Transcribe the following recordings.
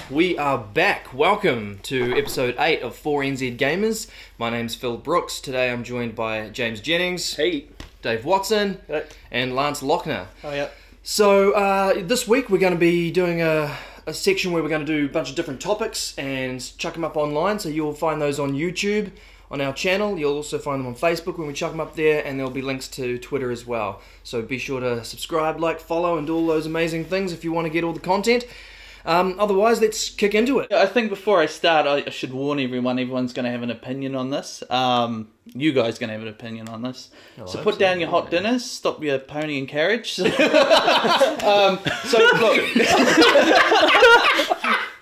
we are back. Welcome to episode 8 of 4NZ Gamers. My name's Phil Brooks. Today I'm joined by James Jennings, hey, Dave Watson, hey, and Lance Lochner. oh yeah. So this week we're going to be doing a section where we're going to do a bunch of different topics and chuck them up online. So you'll find those on YouTube, on our channel. You'll also find them on Facebook when we chuck them up there, and there'll be links to Twitter as well. So be sure to subscribe, like, follow, and do all those amazing things if you want to get all the content. Otherwise, let's kick into it. I think before I start, I should warn everyone. Everyone's going to have an opinion on this. You guys going to have an opinion on this. So put down your hot dinners. Stop your pony and carriage. So look,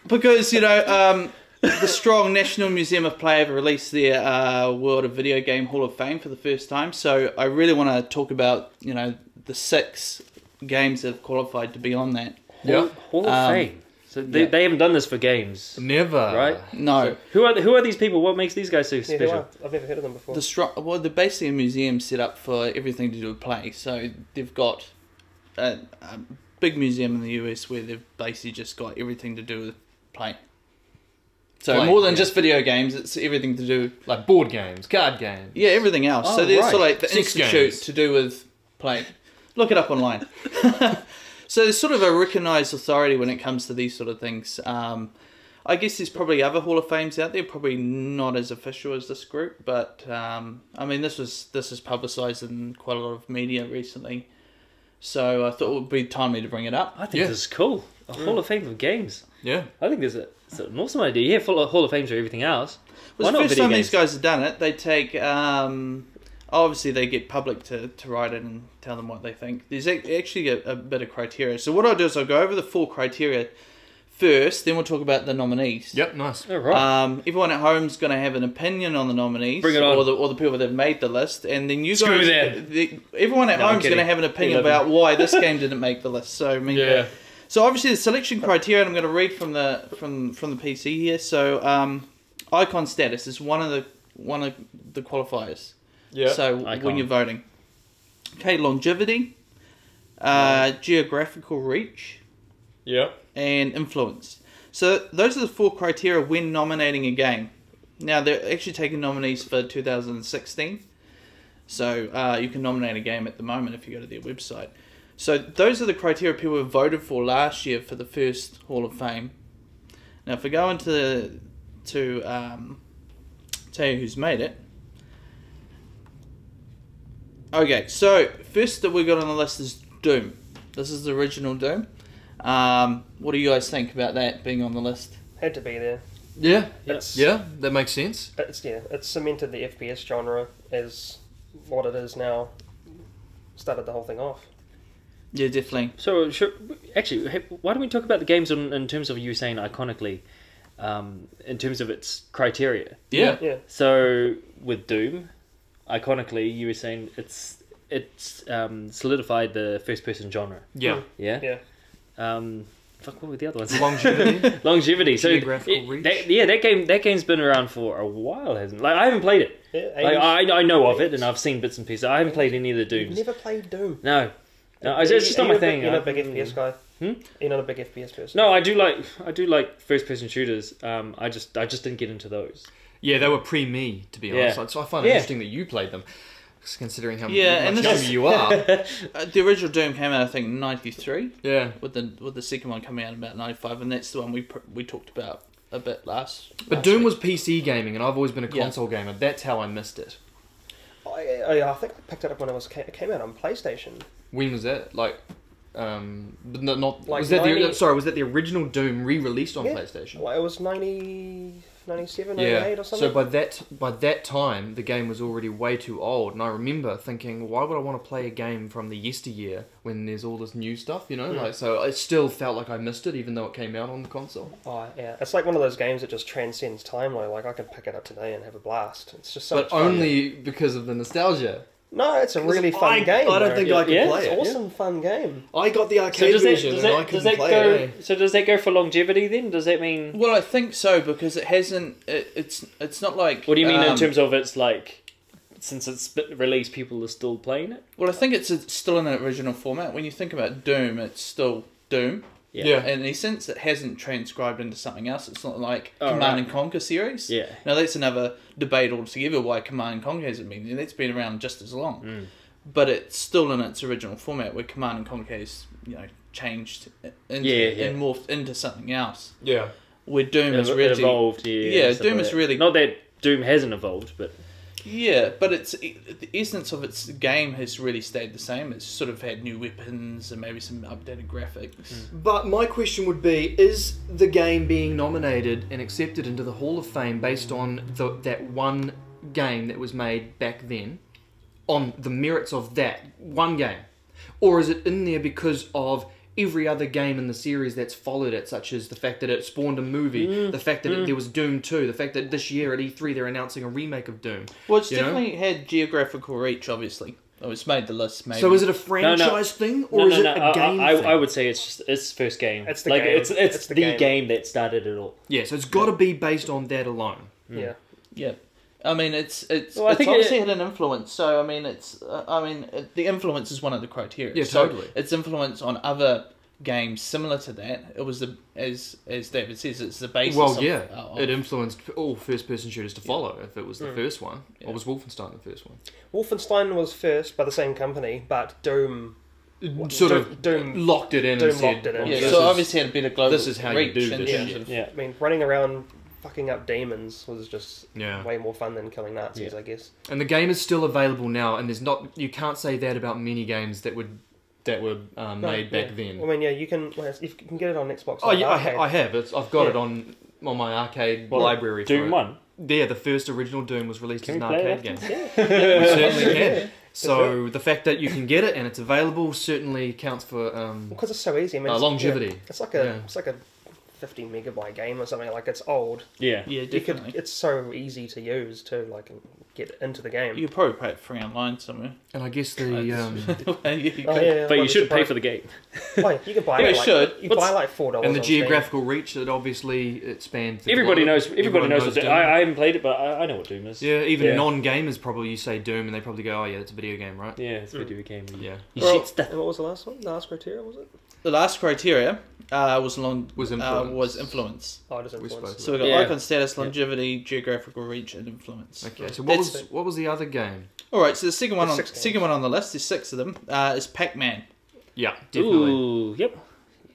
because the strong National Museum of Play have released their World of Video Game Hall of Fame for the first time. So I really want to talk about the 6 games that have qualified to be on that. Yeah, Hall of Fame. So they haven't done this for games. Never. Right? No. So who are these people? What makes these guys so special? I've never heard of them before. They're basically a museum set up for everything to do with play. So they've got a big museum in the US where they've basically just got everything to do with play. So more than just video games, it's everything to do... Like board games, card games. Yeah, everything else. Oh, so there's right. sort of like the 6 institute games. to do with play. Look it up online. So there's sort of a recognised authority when it comes to these sort of things. I guess there's probably other Hall of Fames out there, probably not as official as this group, but I mean this is publicised in quite a lot of media recently, so I thought it would be timely to bring it up. I think this is cool. A Hall of Fame of games. Yeah. I think it's an awesome idea. Yeah, full of Hall of Fames for everything else. Well, Why it's the not first time video these games? guys have done it. They take obviously they get public to write it and tell them what they think. There's actually a bit of criteria. So what I'll do is I'll go over the 4 criteria first, then we'll talk about the nominees. Yep, nice. Oh, right. Everyone at home's going to have an opinion on the nominees, Bring it on. or the people that have made the list, and then you Screw guys, them. everyone at No, I'm home's going to kidding. have an opinion They love about why this game didn't make the list. So I mean, Yeah. So obviously the selection criteria, and I'm going to read from the PC here. So icon status is one of the qualifiers. Yeah. So Icon. when you're voting, okay, longevity, geographical reach, Yeah. and influence. So those are the 4 criteria when nominating a game. Now they're actually taking nominees for 2016. So you can nominate a game at the moment if you go to their website. So those are the criteria people have voted for last year for the first Hall of Fame. Now if we go into to tell you who's made it. Okay, so first that we got on the list is Doom. This is the original Doom. What do you guys think about that being on the list? Had to be there. Yeah. It's, Yeah, that makes sense. it's cemented the FPS genre as what it is now. Started the whole thing off. Yeah, definitely. So, actually, why don't we talk about the games in terms of you saying iconically, in terms of its criteria? Yeah. Yeah. So, with Doom, iconically, you were saying it's solidified the first-person genre. Yeah. Yeah? Yeah. What were the other ones? Longevity. Longevity. So Geographical reach. That game's been around for a while, hasn't it? Like I haven't played it. Yeah, Like I know of it and I've seen bits and pieces. I haven't played any of the You've Dooms. never played Doom. No, it's just not my thing. You're not a big FPS guy. Hmm? You're not a big FPS person. No, I do like first person shooters. I just didn't get into those. Yeah, they were pre-me, to be honest. Yeah. So I find it interesting that you played them, considering how Yeah, and much this younger is- you are. The original Doom came out I think in '93. Yeah. With the second one coming out in about '95, and that's the one we talked about a bit last. But Doom was PC gaming, and I've always been a console gamer. That's how I missed it. I think I picked it up when it came out on PlayStation. When was that? Like, but not Like was that 90 was that the original Doom re-released on PlayStation? Well, it was 97, Yeah. 98 or something. So by that time, the game was already way too old, and I remember thinking, why would I want to play a game from the yesteryear when there's all this new stuff? You know, like so it still felt like I missed it, even though it came out on the console. Oh, yeah. It's like one of those games that just transcends time. Like I can pick it up today and have a blast. It's just so But much fun. only because of the nostalgia. No, it's a really fun game. I don't think I can Yeah, play It's it. an awesome, fun game. I got the arcade version, and I couldn't play it. So does that go for longevity then? Does that mean? Well, I think so because it hasn't. It's not like. What do you mean in terms of it's like? Since it's been released, people are still playing it. Well, I think it's still in an original format. When you think about Doom, it's still Doom. Yeah. And since it hasn't transcribed into something else, it's not like Oh, Command right. and Conquer series. Yeah. Now that's another debate altogether why Command and Conquer hasn't been there. That's been around just as long. But it's still in its original format where Command and Conquer has, changed into, and morphed into something else. Yeah. Where Doom is It really evolved. Yeah, stuff Doom like is that. really not that Doom hasn't evolved, but but it's the essence of its game has really stayed the same. It's sort of had new weapons and maybe some updated graphics. But my question would be, is the game being nominated and accepted into the Hall of Fame based on that one game that was made back then, on the merits of that one game? Or is it in there because of every other game in the series that's followed it, such as the fact that it spawned a movie, the fact that there was Doom 2, the fact that this year at E3 they're announcing a remake of Doom? Well, it's You know? definitely had geographical reach, obviously. Oh, it's made the list, maybe. So is it a franchise thing, or is it a game thing? I would say it's just its first game. It's the game. It's the game that started it all. Yeah, so it's got to be based on that alone. Yeah. Yeah. I mean, it's Well, I think obviously had an influence. So, I mean, the influence is one of the criteria. Yeah, so totally. its influence on other games similar to that. It was as David says, it's the basis. Well, of, yeah, of- it influenced all first-person shooters to follow. If it was the first one, Yeah. or was Wolfenstein the first one? Wolfenstein was first by the same company, but Doom Sort of Doom locked it in Doom and said, locked it in. yeah, this so is- obviously had a better global this is how you reach do in this terms shit. of- Yeah. I mean, running around fucking up demons was just Yeah. way more fun than killing Nazis, I guess. And the game is still available now, and there's not. You can't say that about many games that were made back then. I mean, yeah, you can get it on Xbox. Oh yeah, Arcade. I have. I've got Yeah. it on my arcade Well, library. for Doom it. 1. Yeah, the first original Doom was released Can as we an play arcade it game. after? We certainly can. So the fact that you can get it and it's available certainly counts for Because it's so easy. I mean, it's, longevity. yeah, it's like Yeah. a 50 megabyte game or something. Like, it's old. Yeah. Yeah, You could, definitely. it's so easy to use too. Like, and get into the game. You could probably play it free online somewhere. And I guess the You Oh, could. yeah, But you well, should pay buy- for the game. Well, you can buy Yeah, it. you Like, should. You What's- buy like $4. and the on Steam. geographical reach that obviously it spans. the Everybody globe. knows. Everybody knows what Doom. Doom. I haven't played it, but I know what Doom is. Yeah, even Yeah. non-gamers probably you say Doom and they probably go, oh yeah, it's a video game, right? Yeah, it's a video game. Yeah. You Well, shit stuff. and what was the last one? The last criteria was it? The last criteria was Was influence. was influence. Oh, it is We influence. spoke So we got Yeah. icon status, longevity, geographical reach, and influence. Okay, so That's- what was the other game? All right, so the second one There's on 6 games. second one on the list, there's 6 of them. Is Pac-Man. Yeah, definitely. Ooh, yep.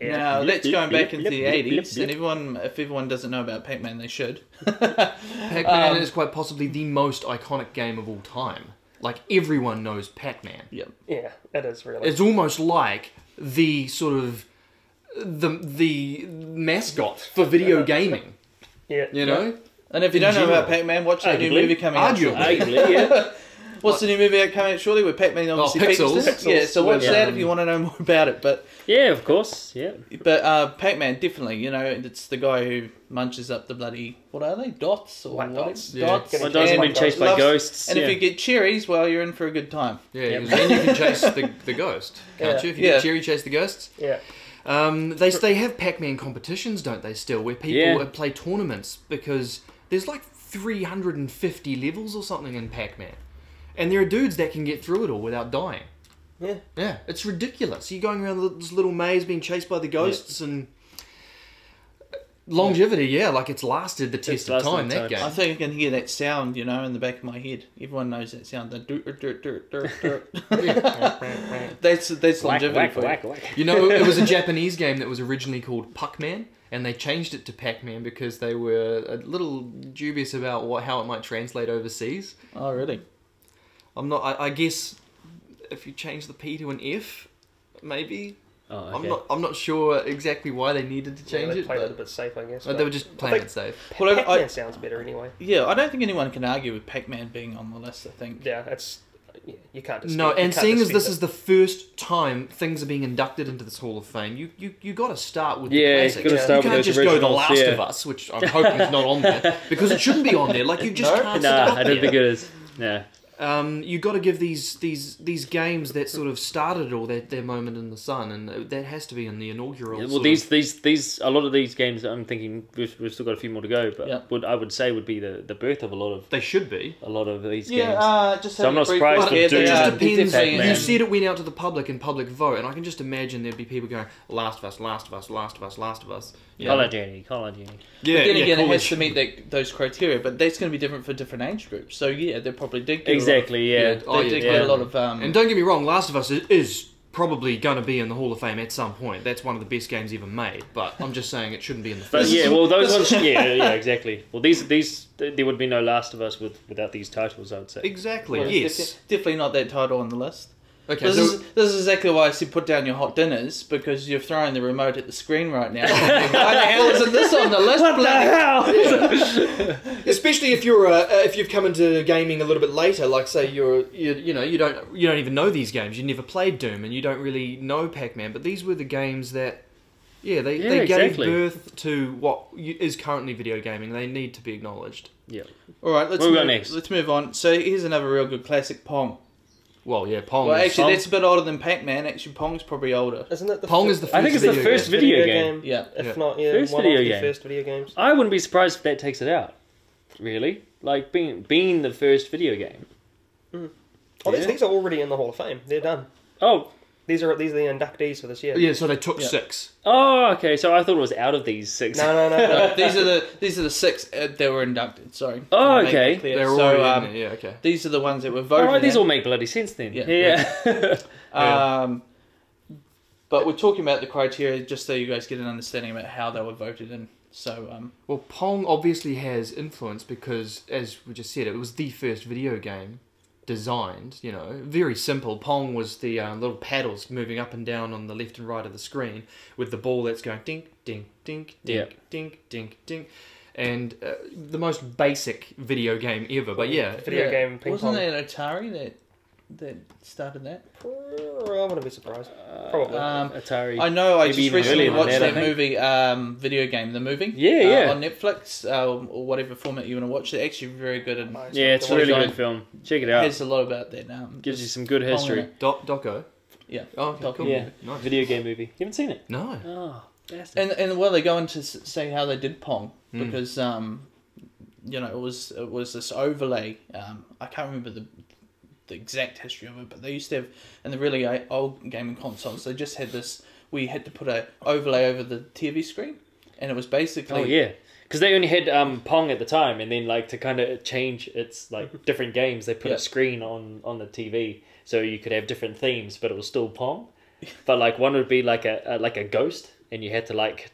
Yeah. Now that's going back into the Blip, blip, 80s, blip, and if everyone doesn't know about Pac-Man, they should. Pac-Man is quite possibly the most iconic game of all time. Like everyone knows Pac-Man. Yep. Yeah, it is really. It's almost like the sort of the mascot for video gaming. Yeah. You know? And if you In don't know general. about Pac-Man, watch the new Arguably. movie coming out. Arguably. Arguably, yeah. What's the new movie coming out shortly with Pac-Man? Obviously, Pixels. features it. Yeah, so watch With, that if you want to know more about it. But Yeah, of course. Yeah. Pac-Man, definitely. You know, it's the guy who munches up the bloody, what are they? Dots or White what? dots. Yeah. Dots. Getting One doesn't Yeah. been chased by Loves- ghosts. And yeah. if you get cherries, well, you're in for a good time. Yeah, Yep. and you can chase the ghost, can't Yeah. you? If you Yeah. get cherry, chase the ghosts. Yeah. They have Pac-Man competitions, don't they? Still, where people Yeah. play tournaments because there's like 350 levels or something in Pac-Man, and there are dudes that can get through it all without dying. Yeah. Yeah, it's ridiculous. You're going around this little maze being chased by the ghosts and longevity. Yeah, like it's lasted the test of lasted time. the That time. game. I think I can hear that sound, you know, in the back of my head. Everyone knows that sound. The dirt, dirt, dirt, dirt, dirt. That's whack, longevity whack, for you. whack, whack. You know, it was a Japanese game that was originally called Puckman, and they changed it to Pac-Man because they were a little dubious about how it might translate overseas. Oh, really? I guess if you change the P to an F, maybe. Oh, okay. I'm not sure exactly why they needed to change they it, played it a but bit safe, I guess. they were just playing think- it safe. Well, Pac-Man I- sounds better anyway. Yeah, I don't think anyone can argue with Pac-Man being on the list, I think. Yeah, you can't dispute. No, you and can't seeing as dispute this it. is the first time things are being inducted into this Hall of Fame, you got to start with the Yeah, classics. you gotta start you with can't those just go The originals, Last yeah. of Us, which I'm hoping is not on there, because it shouldn't be on there. Like, you just No? can't Nah, sit up I don't there. think it is. Yeah. You got to give these games that sort of started all their moment in the sun, and that has to be in the inaugural. Well, these a lot of these games, I'm thinking we've still got a few more to go, but I would say would be the birth of a lot of. They should be a lot of these Yeah, games. just So I'm not surprised. But it just depends. Pac-Man. You said it went out to the public and public vote, and I can just imagine there'd be people going, Last of Us, Last of Us, Last of Us, Last of Us. Call of Duty. Yeah, But then again, it Call has of to meet those criteria, but that's going to be different for different age groups. So yeah, they probably did get Exactly. They did get a lot of. And don't get me wrong, Last of Us is probably going to be in the Hall of Fame at some point. That's one of the best games ever made. But I'm just saying it shouldn't be in the But first. yeah, well, those ones. Yeah, exactly. Well, these there would be no Last of Us without these titles. I would say. Exactly. Well, Yes. definitely not that title on the list. Okay. This is exactly why I said put down your hot dinners, because you're throwing the remote at the screen right now. Why the hell isn't this on the list? What the hell? Especially if if you've come into gaming a little bit later, like say you don't even know these games. You never played Doom and you don't really know Pac-Man, but these were the games that they gave exactly. birth to what is currently video gaming. They need to be acknowledged. Yeah. All right, next? Let's move on. So here's another real good classic, Pong. Well, yeah, Pong. Well, is- actually, that's a bit older than Pac-Man. Actually, Pong's probably older. Isn't it the Pong is the first I think it's the video first game. video game. Yeah. If Yeah. not, yeah, First one video of the game. first video games. I wouldn't be surprised if that takes it out. Really, like being the first video game. Oh, these are already in the Hall of Fame. They're done. Oh. These are the inductees for this year. Yeah, so they took 6. Oh, okay. So I thought it was out of these 6. No. These are the 6 that were inducted. Sorry. Oh, To make okay. it clear. They're So, already in there. Yeah, okay. these are the ones that were voted. All right, these in. all make bloody sense then. Yeah. Yeah. But we're talking about the criteria just so you guys get an understanding about how they were voted in. So, Well, Pong obviously has influence because, as we just said, it was the first video game designed, very simple. Pong was the little paddles moving up and down on the left and right of the screen with the ball that's going dink, dink, dink, dink, Yeah. dink, dink, dink. And the most basic video game ever, but yeah. Video game ping wasn't pong. it Atari that started that? I wouldn't be surprised. Probably. Atari. I know. I Maybe just even recently earlier than watched that, I that think. movie, video game, the movie. Yeah. On Netflix, or whatever format you want to watch. It's actually very good and Nice. Yeah, it's a What really is good film. Check it it out. has a lot about that. Gives you some good Pong in history. it. Doco? Yeah. Oh, okay, Doco. cool. Yeah, Nice. video game movie. You haven't seen it? No. Oh, bastard. And well, they go on to say how they did Pong because it was this overlay. I can't remember the exact history of it, but they used to have in the really old gaming consoles. They just had this where you had to put a overlay over the TV screen, and it was basically Oh yeah, because they only had Pong at the time, and then like to kind of change its like different games, they put Yeah. a screen on the TV so you could have different themes, but it was still Pong. But like one would be like a ghost, and you had to like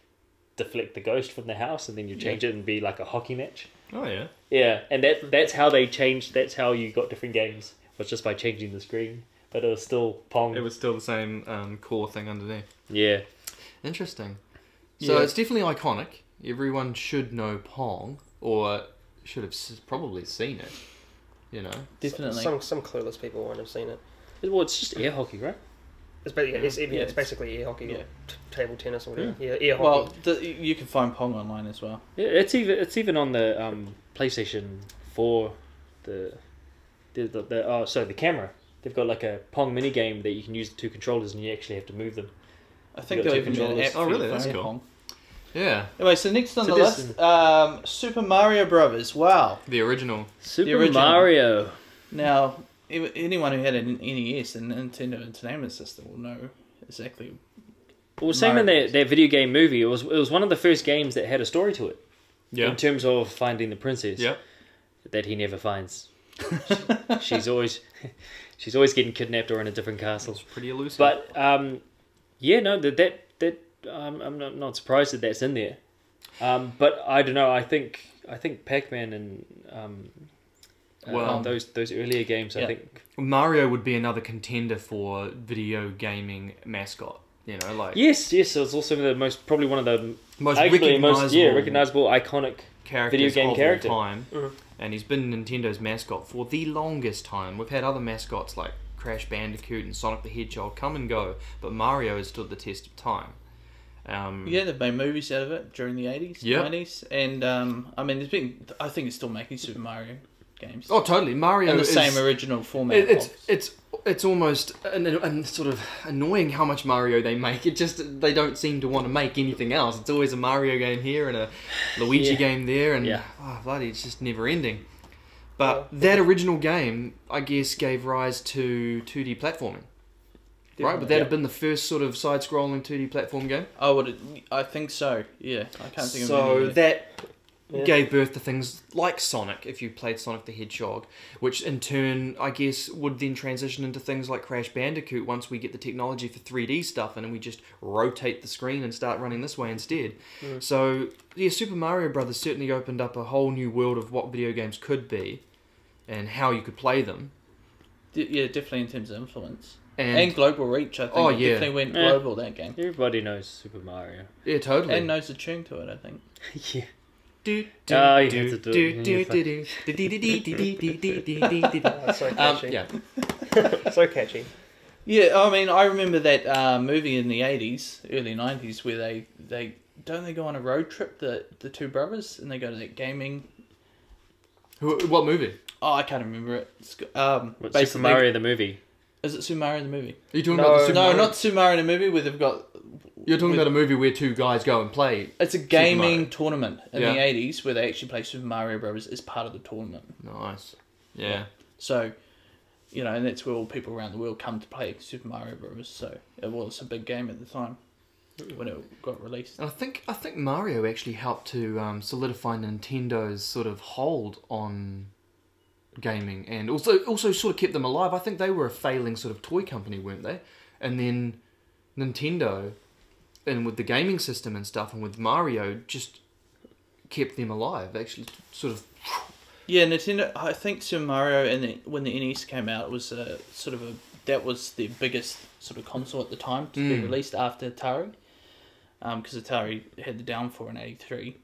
deflect the ghost from the house, and then you change it and be like a hockey match. Oh, yeah. Yeah, and that's how they changed. That's how you got different games. Was just by changing the screen, but it was still Pong. It was still the same core thing underneath. Yeah. Interesting. So Yeah. it's definitely iconic. Everyone should know Pong, or should have probably seen it. definitely. Some clueless people won't have seen it. Well, it's just air hockey, right? It's basically air hockey Yeah. or table tennis or whatever. Yeah, air hockey. Well, you can find Pong online as well. Yeah, it's even on the PlayStation 4. The camera. They've got like a Pong mini game that you can use the 2 controllers, and you actually have to move them. I think You got they'll two even do an controllers. app Oh, for really? your That's phone, cool. Pong. Yeah. Anyway, so next on So the this list, Super Mario Brothers. Wow. The original. Super original. Mario. Now, anyone who had an NES and Nintendo Entertainment System will know exactly. Well, same in Mario that video game movie. It was one of the first games that had a story to it. Yeah. In terms of finding the princess. Yeah. That he never finds. she's always getting kidnapped or in a different castle. It's pretty elusive. But yeah, no, that I'm not surprised that that's in there. But I don't know. I think Pac-Man and Well, those earlier games. yeah. I think Mario would be another contender for video gaming mascot. Like yes. So it's also probably one of the most arguably recognizable, recognizable iconic characters video game of character. all time. And he's been Nintendo's mascot for the longest time. We've had other mascots like Crash Bandicoot and Sonic the Hedgehog come and go, but Mario has stood the test of time. Yeah, they've made movies out of it during the 80s, Yeah. 90s, and I think it's still making Super Mario. games. Oh, totally. Mario in the is, same original format. It's almost and sort of annoying how much Mario they make. They don't seem to want to make anything else. It's always a Mario game here and a Luigi game there, and bloody, it's just never ending. But that original game, I guess, gave rise to 2D platforming. Right? Would that have been the first sort of side-scrolling 2D platform game? Oh, I think so. Yeah, I can't think of So any. that gave birth to things like Sonic, if you played Sonic the Hedgehog, which in turn, I guess, would then transition into things like Crash Bandicoot once we get the technology for 3D stuff and we just rotate the screen and start running this way instead. So, yeah, Super Mario Brothers certainly opened up a whole new world of what video games could be and how you could play them. Yeah, definitely in terms of influence. And global reach, I think. Oh, it definitely went global, that game. Everybody knows Super Mario. Yeah, totally. And knows the tune to it, I think. Yeah. Do, Oh, you have to do it. That's so catchy. yeah. So catchy. Yeah, I mean, I remember that movie in the 80s, early 90s, where they go on a road trip, the two brothers, and they go to that gaming... What movie? Oh, I can't remember it. What's Super Mario the movie? Is it Super Mario the movie? Are you talking about the Super No, Mario? not Super Mario the movie, where they've got... You're talking about a movie where two guys go and play. It's a gaming tournament in Yeah. the 80s where they actually play Super Mario Brothers as part of the tournament. Nice. Yeah. So, you know, and that's where all people around the world come to play Super Mario Brothers. So it was a big game at the time when it got released. And I think Mario actually helped to solidify Nintendo's sort of hold on gaming, and also sort of kept them alive. I think they were a failing sort of toy company, weren't they? And then Nintendo, and with the gaming system and stuff, and with Mario, just kept them alive. Actually, sort of. Yeah, Nintendo. I think Super Mario and when the NES came out, it was that was the biggest sort of console at the time to be released after Atari, because Atari had the downfall in '83,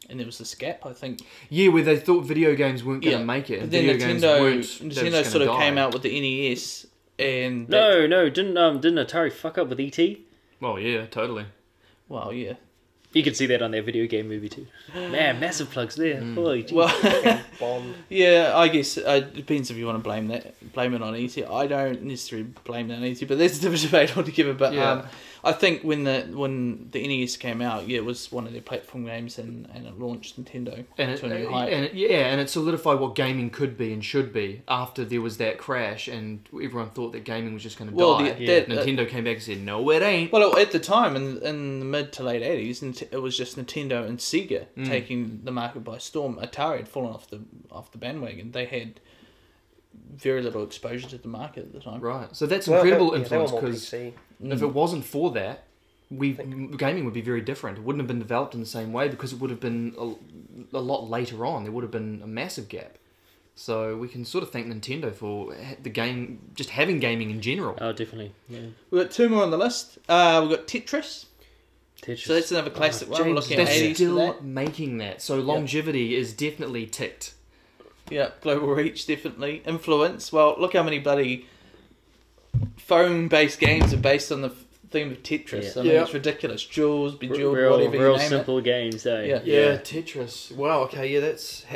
and there was this gap, I think. Yeah, where they thought video games weren't going to make it, and but then video games weren't. Nintendo sort of came out with the NES, and didn't Atari fuck up with ET? Well, yeah, totally. Well, yeah. You can see that on their video game movie too. Man, massive plugs there. Holy geez. Well, Bond. yeah, I guess it depends if you want to blame it on ET. I don't necessarily blame that on ET, but that's a different debate altogether. But I think when the NES came out, it was one of their platform games, and it launched Nintendo to a new height. And it solidified what gaming could be and should be after there was that crash, and everyone thought that gaming was just going to die. Nintendo came back and said, "No, it ain't." Well, at the time, in the mid to late 80s, it was just Nintendo and Sega taking the market by storm. Atari had fallen off the bandwagon. They had very little exposure to the market at the time. Right. So that's incredible influence, they were more because PC. if it wasn't for that, gaming would be very different. It wouldn't have been developed in the same way, because it would have been a lot later on. There would have been a massive gap. So we can sort of thank Nintendo for the game, just having gaming in general. Oh, definitely. Yeah. We've got two more on the list. We've got Tetris. Tetris. So that's another classic one. We're looking at They're 80s still for that. making that. So longevity is definitely ticked. Yeah, global reach, definitely. Influence. Well, look how many bloody phone-based games are based on the theme of Tetris. Yeah. I mean, it's ridiculous. Jules, Bejeweled, whatever you real name simple games, eh? Yeah. Tetris. Wow. Okay.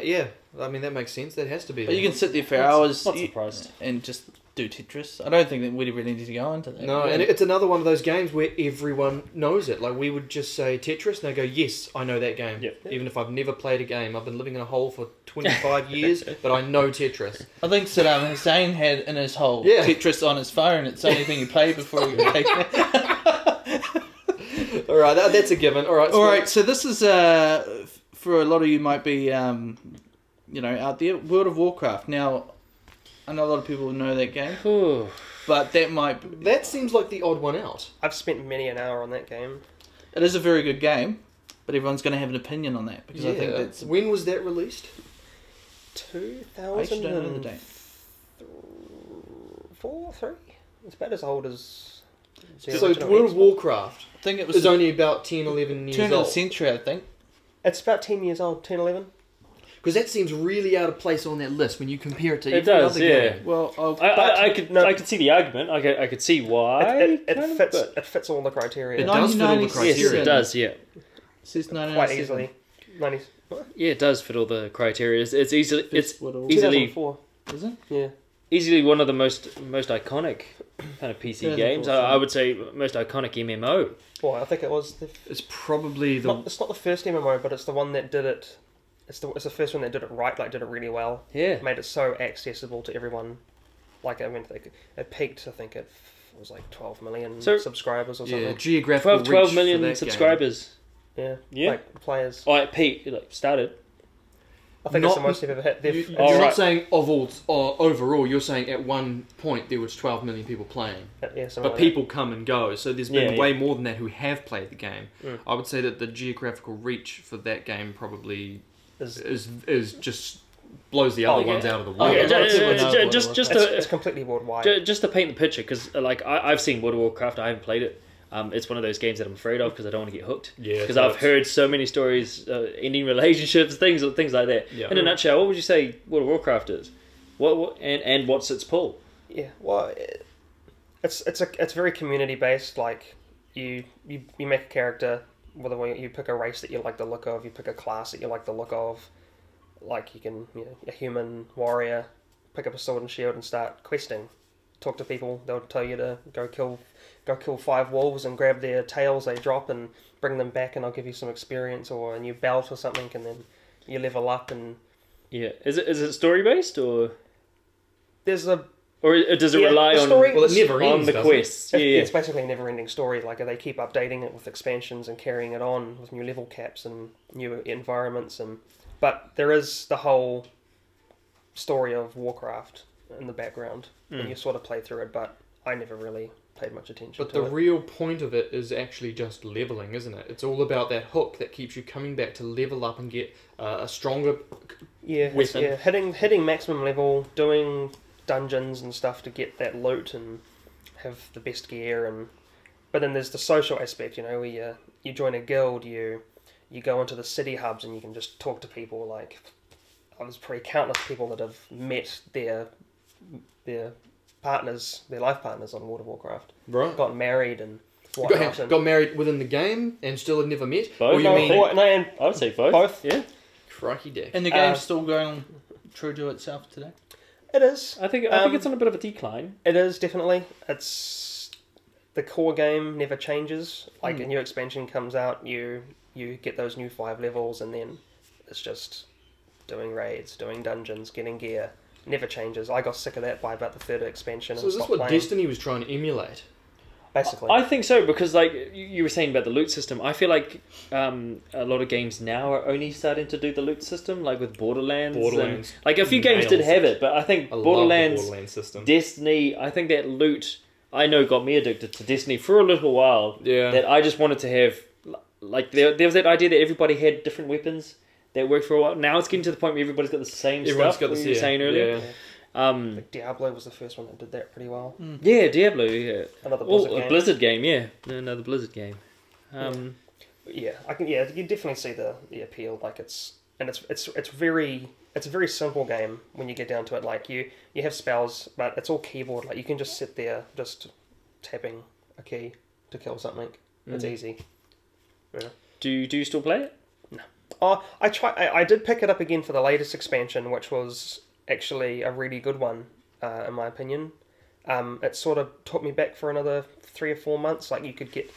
Yeah. I mean, that makes sense. That has to be. But you can sit there for hours Not surprised. and just do Tetris. I don't think that we really need to go into that. No, and it's another one of those games where everyone knows it. Like, we would just say Tetris, and they go, "Yes, I know that game." Yep. Even if I've never played a game, I've been living in a hole for 25 years, but I know Tetris. I think Saddam Hussein had in his hole Tetris on his phone. It's the only thing he played before he got taken. All right, that's a given. All right. So this is for a lot of you might be out there. World of Warcraft. Now, I know a lot of people know that game, but that seems like the odd one out. I've spent many an hour on that game. It is a very good game, but everyone's going to have an opinion on that because I think that's. When was that released? 2004, I actually don't know the date. 3? It's about as old as. So World of Warcraft I think it was is only about 10, 11 years turn of the old. century, I think. It's about 10 years old, 10, 11. Because that seems really out of place on that list when you compare it to It every does, other yeah. game. Well, I could see the argument. I could see why. It fits all the criteria. It does fit all the 1996. criteria. Yes, it does. Yeah. It says Quite 1997. easily. Yeah, it does fit all the criteria. It's easily Fits what all- easily 2004. Is it? Yeah. easily one of the most iconic kind of PC Yeah, games. awesome. I would say most iconic MMO. Well, I think it was It's probably the it's not the first MMO, but it's the one that did it. It's the first one that did it right, like did it really well. Yeah. Made it so accessible to everyone. Like I mean, it peaked. I think it was like 12 million So- subscribers or something. geographical 12 reach for million that subscribers. Yeah. Yeah. Like players. Oh, it peaked, like started. I think Not- it's the most they've ever hit. Game. They've, You're Alright. not saying of all overall. You're saying at one point there was 12 million people playing. yeah, something But like people come and go, so there's been Yeah, way more than that who have played the game. Mm. I would say that the geographical reach for that game probably that. is just blows the other Oh, yeah. ones out of the Oh, water. yeah, just It's to completely worldwide. just to paint the picture, because like I've seen World of Warcraft, I haven't played it. It's one of those games that I'm afraid of because I don't want to get hooked. Yeah, Because so I've it's- heard so many stories, ending relationships, things like that. Yeah. In a nutshell, what would you say World of Warcraft is? What and what's its pull? Yeah, well, it's very community based. Like you make a character, whether you pick a race that you like the look of, you pick a class that you like the look of. Like you can, a human warrior, pick up a sword and shield and start questing. Talk to people. They'll tell you to go kill 5 wolves and grab their tails they drop and bring them back, and I'll give you some experience or a new belt or something, and then you level up. And Yeah, is it story based or there's a does it Yeah, rely the on story- Well, it never on ends, the doesn't it? quests? Yeah, It's basically a never-ending story. Like they keep updating it with expansions and carrying it on with new level caps and new environments, but there is the whole story of Warcraft in the background, and you sort of play through it. But I never really paid much attention But to the it. real point of it is actually just leveling, isn't it? It's all about that hook that keeps you coming back to level up and get a stronger. Yeah, weapon. yeah, hitting maximum level, doing dungeons and stuff to get that loot and have the best gear, but then there's the social aspect, where you join a guild, you go into the city hubs and you can just talk to people. Like there's probably countless people that have met their partners, their life partners on World of Warcraft, Right. got married and whatnot. Got married within the game and still had never met? Both. Or you mean... and I would say both. Both. Yeah, Crikey dick. And the game's still going true to itself today. it is. I think it's on a bit of a decline. It is definitely. It's the core game never changes. Like a new expansion comes out, you get those new 5 levels, and then it's just doing raids, doing dungeons, getting gear. Never changes. I got sick of that by about the 3rd expansion. So and is this stopped what playing. Destiny was trying to emulate? Basically, I think so, because like you were saying about the loot system, I feel like a lot of games now are only starting to do the loot system, like with Borderlands. Borderlands And, like a few games did nails have it. it, but I think I love the Borderlands, Borderlands system. Destiny, I think that loot, I know, got me addicted to Destiny for a little while. Yeah. That I just wanted to have, like there was that idea that everybody had different weapons that worked for a while. Now it's getting to the point where everybody's got the same Everyone's stuff. got What the you were saying earlier. Yeah. Like Diablo was the first one that did that pretty well. Yeah, Diablo. Yeah. Another Oh, Blizzard a game. Blizzard game. Yeah, another Blizzard game. Yeah, I can. Yeah, you definitely see the appeal. Like it's a very simple game when you get down to it. Like you have spells, but it's all keyboard. Like you can just sit there just tapping a key to kill something. It's easy. Yeah. Do you still play it? Oh, I did pick it up again for the latest expansion, which was actually a really good one, in my opinion. It sort of took me back for another 3 or 4 months. Like you could get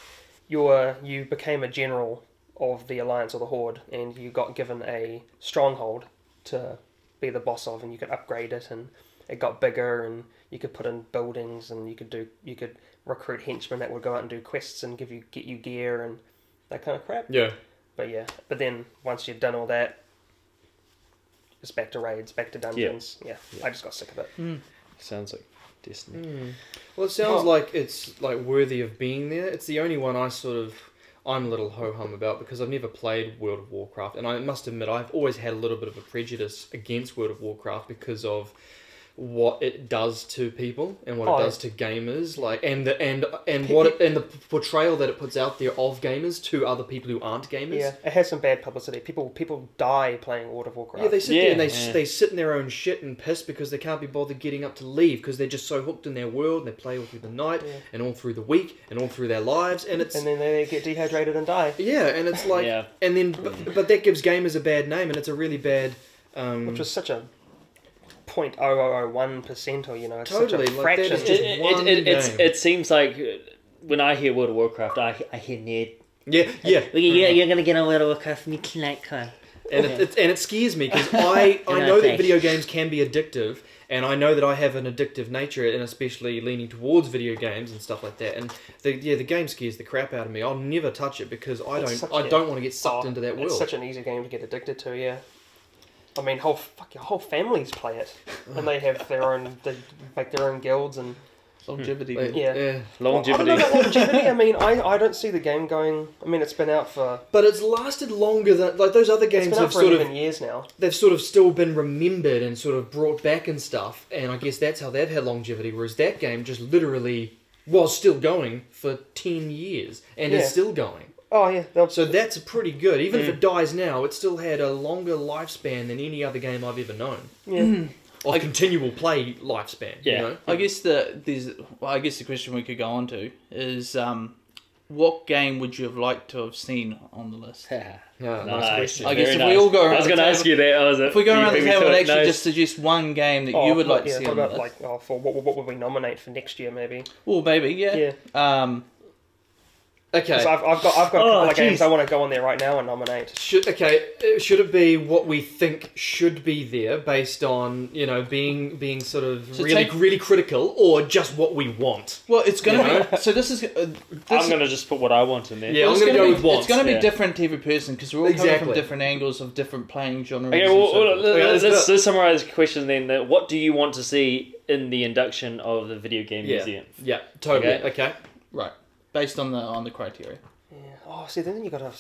you became a general of the Alliance or the Horde, and you got given a stronghold to be the boss of, and you could upgrade it, and it got bigger, and you could put in buildings, and you could recruit henchmen that would go out and do quests and get you gear and that kind of crap. Yeah. But then once you've done all that, it's back to raids, back to dungeons. Yeah, I just got sick of it. Sounds like Destiny. Well, it sounds like it's like worthy of being there. It's the only one I'm a little ho-hum about because I've never played World of Warcraft, and I must admit I've always had a little bit of a prejudice against World of Warcraft because of what it does to people and what it does to gamers, like and the portrayal that it puts out there of gamers to other people who aren't gamers. Yeah, it has some bad publicity. People die playing World of Warcraft. Yeah, they sit there and they sit in their own shit and piss because they can't be bothered getting up to leave because they're just so hooked in their world. And they play all through the night and all through the week and all through their lives, and then they get dehydrated and die. Yeah, and it's like, and then but that gives gamers a bad name, and it's a really bad. Which is such a 0.0001%, or it's totally, such a like, fraction. that is just It seems like when I hear World of Warcraft, I hear nerd. You're gonna get on World of Warcraft and you like her. And it scares me because I know that video games can be addictive, and I know that I have an addictive nature, and especially leaning towards video games and stuff like that. And the game scares the crap out of me. I'll never touch it because I don't want to get sucked into that world. It's such an easy game to get addicted to. Yeah. I mean, whole families play it, and they have they make their own guilds and longevity. Longevity. Well, I don't know about longevity. I mean, I don't see the game going. I mean, it's been out for. But it's lasted longer than like those other games. It's been out for 11 years now. They've sort of still been remembered and sort of brought back and stuff, and I guess that's how they've had longevity. Whereas that game just literally was still going for 10 years and is still going. Oh yeah, so that's pretty good. Even if it dies now, it still had a longer lifespan than any other game I've ever known. Yeah, or continual play lifespan. Yeah, you know? I guess the question we could go on to is what game would you have liked to have seen on the list? Nice question. I guess if nice. we all go around, I was going to ask you that. If we go around the table and actually just suggest one game that you would like to see on the list. Like, for what would we nominate for next year? Maybe. Well, maybe Okay. I've got a couple of games I want to go on there right now and nominate. Should it be what we think should be there based on being sort of really critical, or just what we want? Well, it's going to be. So this is. I'm going to just put what I want in there. Yeah, I'm going to go with want. It's going to be different to every person because we're all coming from different angles of different playing genres. Okay, let's summarize the question then. What do you want to see in the induction of the video game museum? Yeah, totally. Okay. Right. Based on the criteria. Yeah. Oh, see, then you got to.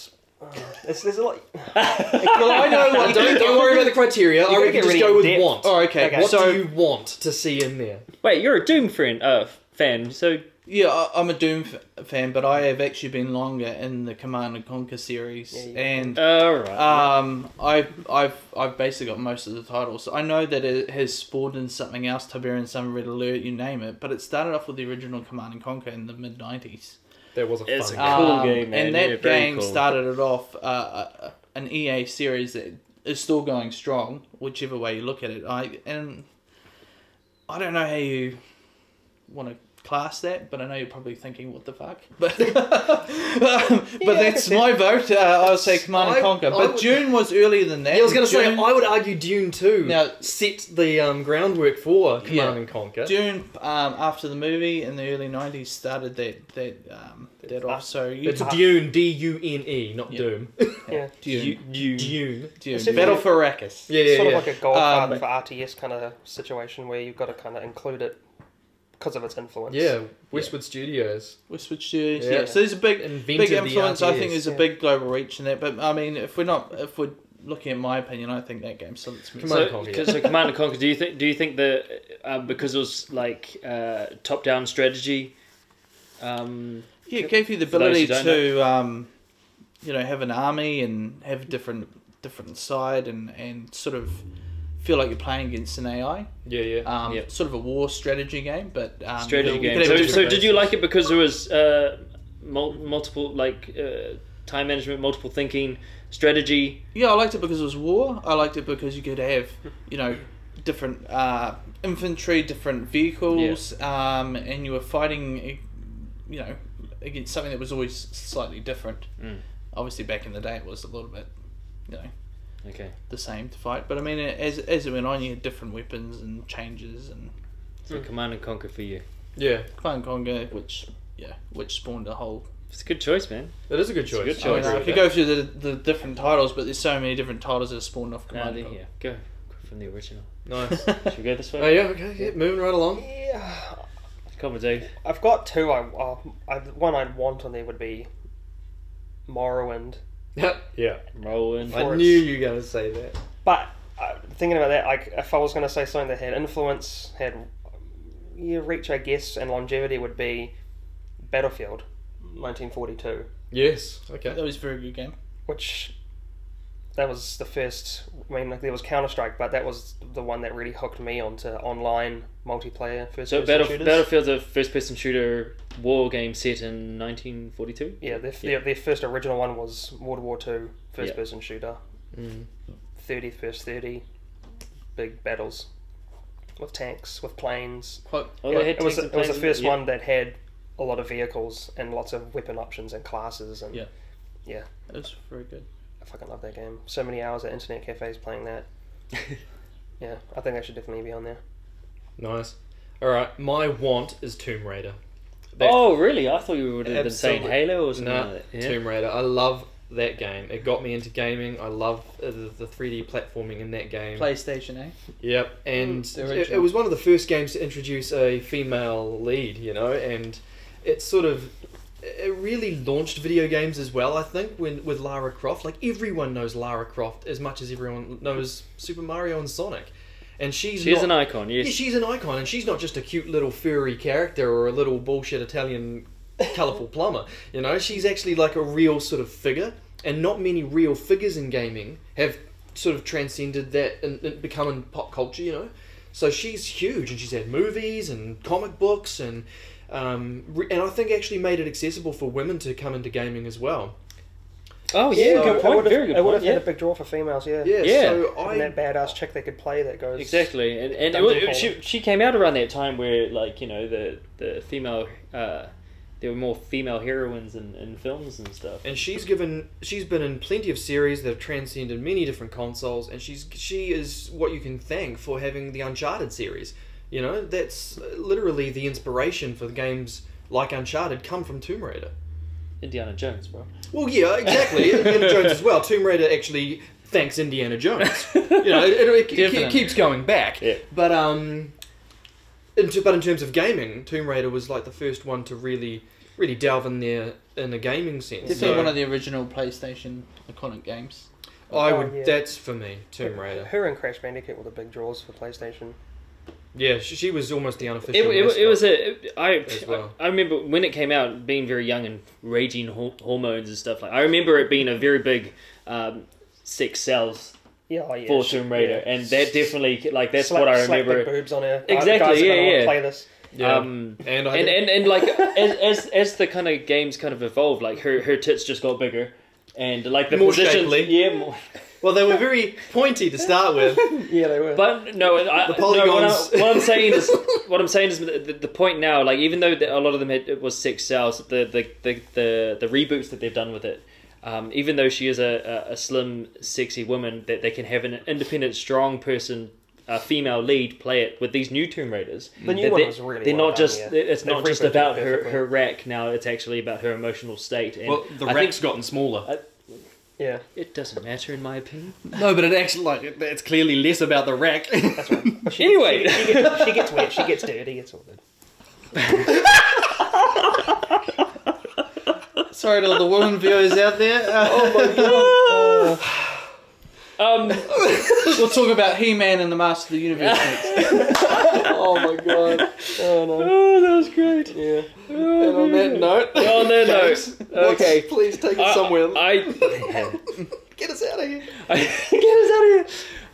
There's a lot. Well, I know what. Don't worry about the criteria. I reckon just go with want. Oh, okay. What do you want to see in there? Wait, you're a Doom fan, so. Yeah, I'm a Doom fan, but I have actually been longer in the Command and Conquer series, and I've basically got most of the titles. I know that it has spawned in something else, Tiberian Sun, Red Alert, you name it, but it started off with the original Command and Conquer in the mid-90s. That was a It's fun a cool game, man. And that game cool. started it off an EA series that is still going strong, whichever way you look at it. I don't know how you want to class that, but I know you're probably thinking, what the fuck? But that's my vote. I would say Command and Conquer. But Dune was earlier than that. Yeah, I was going to say, I would argue Dune 2 now set the groundwork for Command and Conquer. Dune, after the movie in the early 90s, started that off. So it's Dune, D-U-N-E, not Doom. Yeah. Dune. Battle for Arrakis. Yeah, sort of like a Godfather for RTS kind of situation where you've got to kind of include it because of its influence. Yeah, Westwood Studios. Yeah. So there's a big influence. I think there's a big global reach in that. But I mean, if we're looking at my opinion, I think that game still lets me. So Command and Conquer. Do you think that because it was like top-down strategy? It gave you the ability to have an army and have a different side and sort of feel like you're playing against an AI. Sort of a war strategy game, but strategy game. So did you like it because there was multiple time management, multiple thinking, strategy? Yeah, I liked it because it was war. I liked it because you could have different infantry, different vehicles, and you were fighting against something that was always slightly different. Obviously, back in the day, it was a little bit the same to fight, but I mean, as it went on, you had different weapons and changes, and so Command and Conquer for you. Yeah, Command and Conquer, which spawned a whole. It's a good choice, man. It is a good choice. I mean, I could go through the different titles, but there's so many different titles that are spawned off Command and Conquer. Yeah, go from the original. Nice. Should we go this way? Oh yeah, okay, yeah, moving right along. Yeah. Come on, Dave. I've got two. One I'd want on there would be Morrowind. Yeah. Morrowind. I knew you were going to say that. But thinking about that, like if I was going to say something that had influence, had reach, I guess, and longevity, would be Battlefield 1942, Yes. That Okay. was a very good game. which that was the first. I mean, like, there was Counter Strike, but that was the one that really hooked me onto online multiplayer first So person shooters. Battlefield's a first-person shooter war game set in 1942. Yeah, their first original one was World War Two first Yeah. person shooter. 30 versus 30, big battles with tanks, with planes. Quite, Oh, Yeah, they had it was tanks and it was the planes in first it? Yeah. one that had a lot of vehicles and lots of weapon options and classes, and Yeah. yeah, that was very good. I fucking love that game. So many hours at internet cafes playing that. Yeah, I think that should definitely be on there. Nice. All right. My want is Tomb Raider. That- Oh, really? I thought you would have been saying Absolutely. Halo or something Nah, like that. Yeah. Tomb Raider. I love that game. It got me into gaming. I love the 3D platforming in that game. PlayStation, eh? Yep, and The it original. was one of the first games to introduce a female lead, you know, and it really launched video games as well, I think, with Lara Croft. Like, everyone knows Lara Croft as much as everyone knows Super Mario and Sonic. And she's an icon, yes. Yeah, she's an icon, and she's not just a cute little furry character or a little bullshit Italian colourful plumber, you know, she's actually like a real sort of figure, and not many real figures in gaming have sort of transcended that and become in pop culture, you know. So she's huge, and she's had movies and comic books, and I think actually made it accessible for women to come into gaming as well. Oh, yeah, So good it point. would've- Very good It would point. have had Yeah. a big draw for females, yeah. Yeah, Yeah. so And that badass chick that could play that goes Exactly, and Dungeon she came out around that time where, like, you know, the female there were more female heroines in films and stuff. And she's been in plenty of series that have transcended many different consoles, and she is what you can thank for having the Uncharted series. You know, that's literally the inspiration for the games like Uncharted come from Tomb Raider. Indiana Jones, bro. Well, yeah, exactly. Indiana Jones as well. Tomb Raider actually thanks Indiana Jones. You know, it Definitely. keeps going back. Yeah. But in terms of gaming, Tomb Raider was like the first one to really delve in there in a gaming sense. Definitely So one of the original PlayStation iconic games. I Oh, would. yeah. That's for me, Tomb Raider. Her and Crash Bandicoot were the big draws for PlayStation. Yeah, she was almost the unofficial. It was as well. I remember when it came out, being very young and raging hormones and stuff. Like, I remember it being a very big sex sells Yeah, oh, yeah. for Tomb Raider, yeah. and that definitely, like, that's Slap- what I slap remember. big boobs on her. Exactly, The guys are yeah, gonna wanna yeah. Play this. Yeah, And I and like as the kind of games kind of evolved, like her tits just got bigger, and like the More positions, shapely. yeah. More, well, they were very pointy to start with. Yeah, they were. but no, The polygons. what I'm saying is the point now. Like, even though a lot of them it was sex sells, the reboots that they've done with it. Even though she is a slim, sexy woman, that they can have an independent, strong person, a female lead, play it with these new Tomb Raiders. The new That one they- was really They're well not done, just. yeah. It's They've not just rebooted it about perfectly. her rack now. It's actually about her emotional state. And Well, the I rack's think gotten smaller. Yeah, it doesn't matter, in my opinion. No, but it actually it's clearly less about the rack. that's right. Anyway. she gets wet, she gets dirty, it's all good. Sorry to all the women viewers out there. Oh my god. We'll talk about He-Man and the Master of the Universe next. Oh my god. Oh no. Oh, that was great. Yeah. And on that note, On that note, okay. please take us somewhere. Get Get us out of here. us out of here.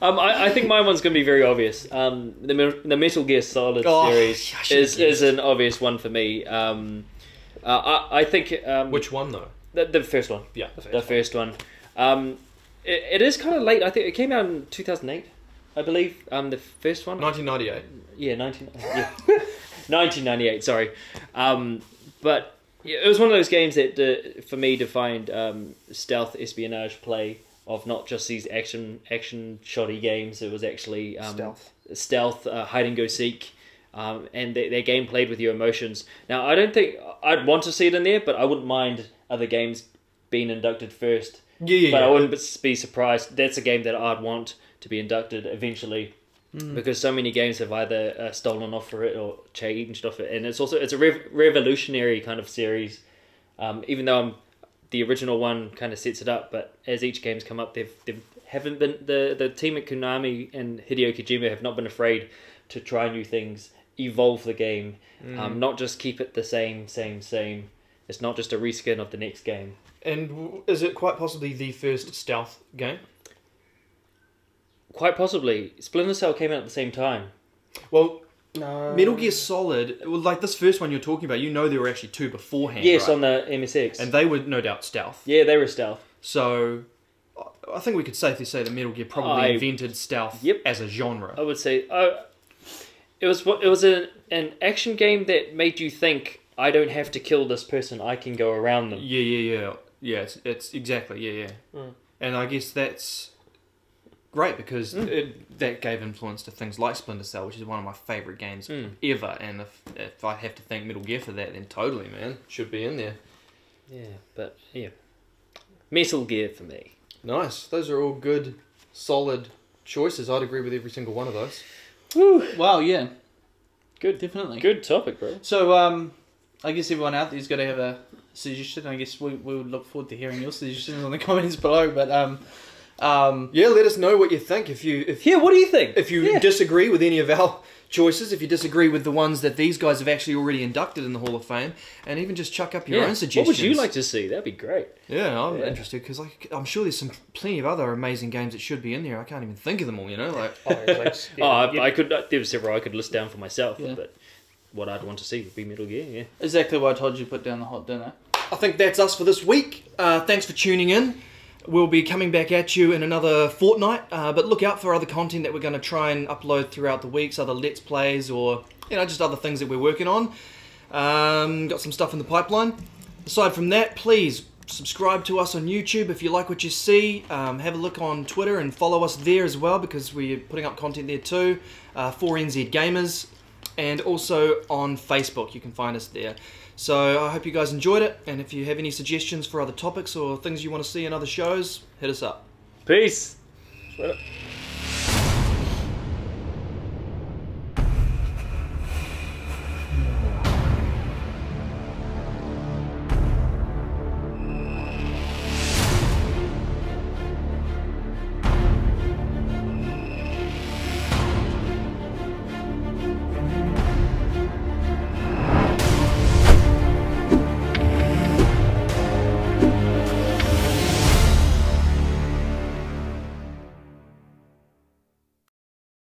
I think my one's going to be very obvious. The Metal Gear Solid Oh, series I should've is an obvious one for me. I think Which one though? the first one. Yeah, The first one. It is kind of late. I think it came out in 2008, I believe. The first one. 1998. Yeah, 1998. Sorry, but yeah, it was one of those games that, for me, defined stealth espionage play of not just these action shoddy games. It was actually stealth, hide and go seek, and their game played with your emotions. Now, I don't think I'd want to see it in there, but I wouldn't mind other games being inducted first. Yeah. But I wouldn't be surprised. That's a game that I'd want to be inducted eventually, because so many games have either stolen off for it or changed off it, and it's a revolutionary kind of series. Even though I'm the original one kind of sets it up, but as each game's come up, they've haven't been the team at Konami and Hideo Kojima have not been afraid to try new things, evolve the game, not just keep it the same. It's not just a reskin of the next game. And is it quite possibly the first stealth game? Quite possibly. Splinter Cell came out at the same time. Well, No. Metal Gear Solid, well, like this first one you're talking about, you know there were actually 2 beforehand, Yes, right? on the MSX. And they were no doubt stealth. Yeah, they were stealth. So, I think we could safely say that Metal Gear probably invented stealth as a genre. I would say it was an action game that made you think, I don't have to kill this person, I can go around them. Yeah. It's exactly, yeah. And I guess that's great because that gave influence to things like Splinter Cell, which is one of my favourite games ever. And if I have to thank Metal Gear for that, then totally, man, should be in there. Yeah, but yeah, Metal Gear for me. Nice. Those are all good, solid choices. I'd agree with every single one of those. Woo. Wow, yeah. Good, Definitely. good topic, bro. So, I guess everyone out there's got to have a suggestion. I guess we would look forward to hearing your suggestions on the comments below. But Yeah, let us know what you think. If What do you think? If you disagree with any of our choices, if you disagree with the ones that these guys have actually already inducted in the Hall of Fame, and even just chuck up your own suggestions. What would you like to see? That'd be great. Yeah, I'm interested because I'm sure there's plenty of other amazing games that should be in there. I can't even think of them all. You know, like I could. There were several I could list down for myself, but what I'd want to see would be Metal Gear. Yeah, exactly what I told you to put down the hot dinner. I think that's us for this week. Thanks for tuning in. We'll be coming back at you in another fortnight, but look out for other content that we're going to try and upload throughout the weeks, other Let's Plays or, just other things that we're working on. Got some stuff in the pipeline. Aside from that, please subscribe to us on YouTube if you like what you see. Have a look on Twitter and follow us there as well because we're putting up content there too. 4NZ Gamers, and also on Facebook, you can find us there. So I hope you guys enjoyed it, and if you have any suggestions for other topics or things you want to see in other shows, hit us up. Peace.